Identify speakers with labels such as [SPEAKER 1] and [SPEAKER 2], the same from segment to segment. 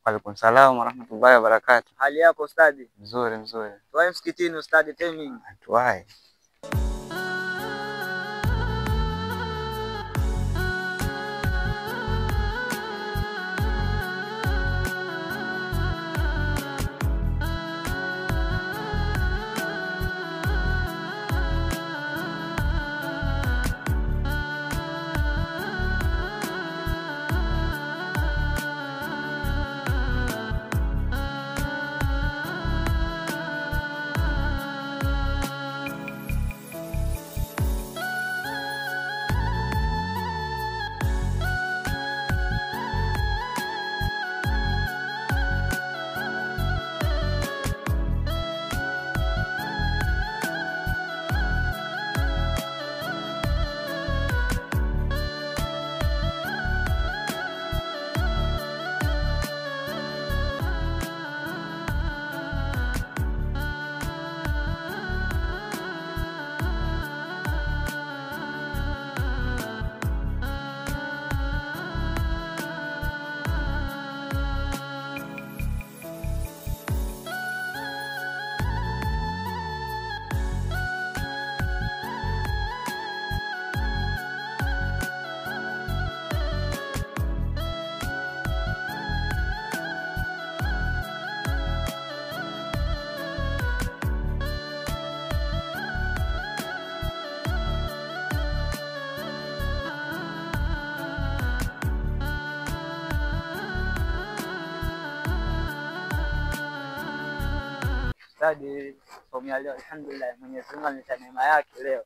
[SPEAKER 1] Waalaikumsalam warahmatullahi wabarakatuh.
[SPEAKER 2] Hali yako ustadi?
[SPEAKER 1] Mzuri mzuri.
[SPEAKER 2] Tuwahi msikitini ustadi timing.
[SPEAKER 1] Tuwahi.
[SPEAKER 2] Ustadi, somo leo alhamdulillah Mwenyezi Mungu ameleta neema yake leo.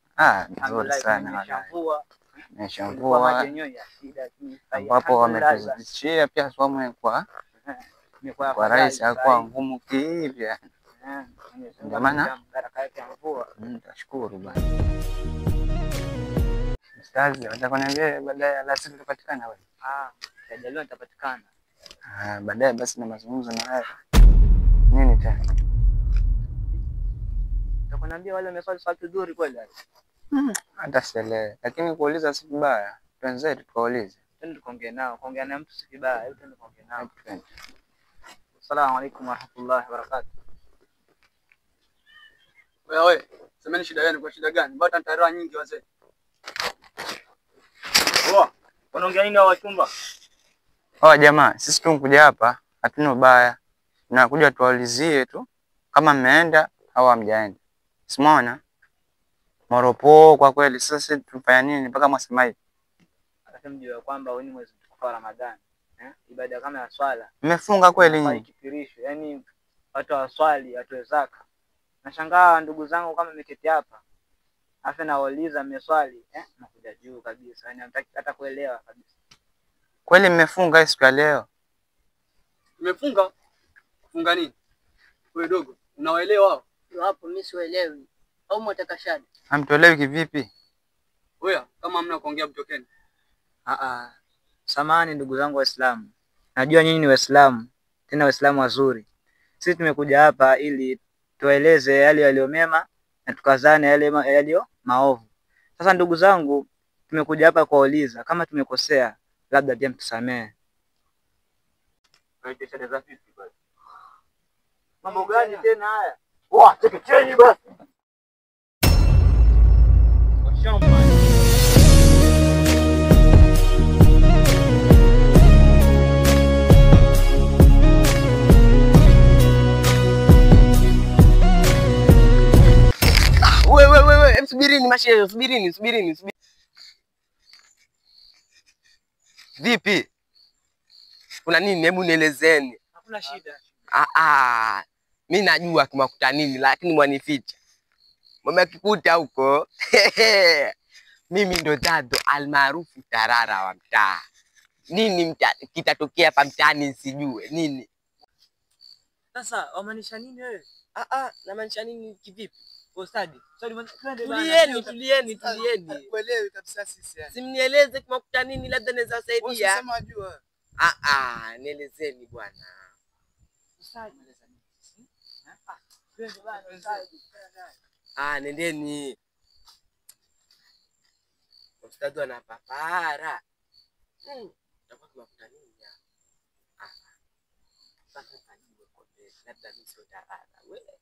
[SPEAKER 1] Nzuri sana.
[SPEAKER 2] Nimeshavua maji yenyewe ya shida
[SPEAKER 1] ambapo wametuzidishia pia somo kwa rais hakuwa ngumu kivyo. Ndio maana
[SPEAKER 2] baraka yake mvua.
[SPEAKER 1] Tashukuru bwana. Ustadi, unataka kuniambia baadaye alasiri tutapatikana wewe?
[SPEAKER 2] Leo nitapatikana.
[SPEAKER 1] Baadaye basi na mazungumzo na wewe. Nini tena?
[SPEAKER 2] Nakwambia wale wamefanya swali nzuri kweli.
[SPEAKER 1] Hata sielewi, lakini kuuliza si vibaya. Twenzetu tukaulize.
[SPEAKER 2] Twende tuongee nao. Kuongea na mtu si vibaya. Hebu twende tuongee nao. Asalamu alaykum warahmatullahi wabarakatuh.
[SPEAKER 3] Wewe, semeni shida yenu, kwa shida gani? Mbona taarifa nyingi wazee?
[SPEAKER 2] Wanaongea nini hao wachumba?
[SPEAKER 1] Jamaa, sisi tumekuja hapa, hatuna ubaya. Tunakuja tuwaulizie tu kama mmeenda au hamjaenda. Simona Moropo kwa kweli sasa tufanya nini mpaka mwasema hivi?
[SPEAKER 2] Hata mjua kwamba huu ni mwezi mtukufu wa Ramadhani. Ibada kama ya swala.
[SPEAKER 1] Mmefunga kweli nyinyi?
[SPEAKER 2] Kifirisho, yani watu waswali, watu zaka. Nashangaa ndugu zangu kama mmeketi hapa. Afa nawauliza mmeswali, nakuja juu kabisa. Yani hamtaki hata kuelewa kabisa.
[SPEAKER 1] Kweli mmefunga siku ya leo?
[SPEAKER 3] Mmefunga? Kufunga nini? Wewe dogo, unawaelewa wao?
[SPEAKER 4] Hapo mimi sielewi. Au mtaka shada?
[SPEAKER 1] Hamtoelewi kivipi?
[SPEAKER 3] Wewe kama hamna kuongea mtokeni.
[SPEAKER 2] Samahani ndugu zangu Waislamu. Najua nyinyi ni Waislamu, tena Waislamu wazuri. Sisi tumekuja hapa ili tueleze yale yaliyo mema na tukazane yale yaliyo maovu. Sasa ndugu zangu, tumekuja hapa kuuliza kama tumekosea, labda pia mtusamee. Mambo gani tena haya?
[SPEAKER 3] Chekecheni basi. Wewe, subirini mashehe, subirini. Vipi? Kuna nini? Hebu nielezeni.
[SPEAKER 2] Hakuna shida.
[SPEAKER 3] Mimi najua kimakuta nini lakini mwanificha.
[SPEAKER 5] Mama kikuta huko. Mimi ndo Dado almaarufu Tarara wa mtaa. Nini kitatokea hapa mtaani nisijue nini?
[SPEAKER 2] Sasa wamaanisha nini wewe?
[SPEAKER 5] Namaanisha nini kivipi?
[SPEAKER 2] Ustadi.
[SPEAKER 5] Tulieni.
[SPEAKER 3] Kuelewi kabisa sisi yani.
[SPEAKER 5] Simnieleze kumakuta nini, labda naweza
[SPEAKER 3] Wewe
[SPEAKER 5] saidia.
[SPEAKER 3] unasema wajua.
[SPEAKER 5] Nielezeni bwana.
[SPEAKER 2] Ustadi.
[SPEAKER 5] Nendeni. Ustadi ana papara. Tutakuwa kumakuta nini ya? Sasa kaniwe kwa labda mimi sio Tarara. Wewe.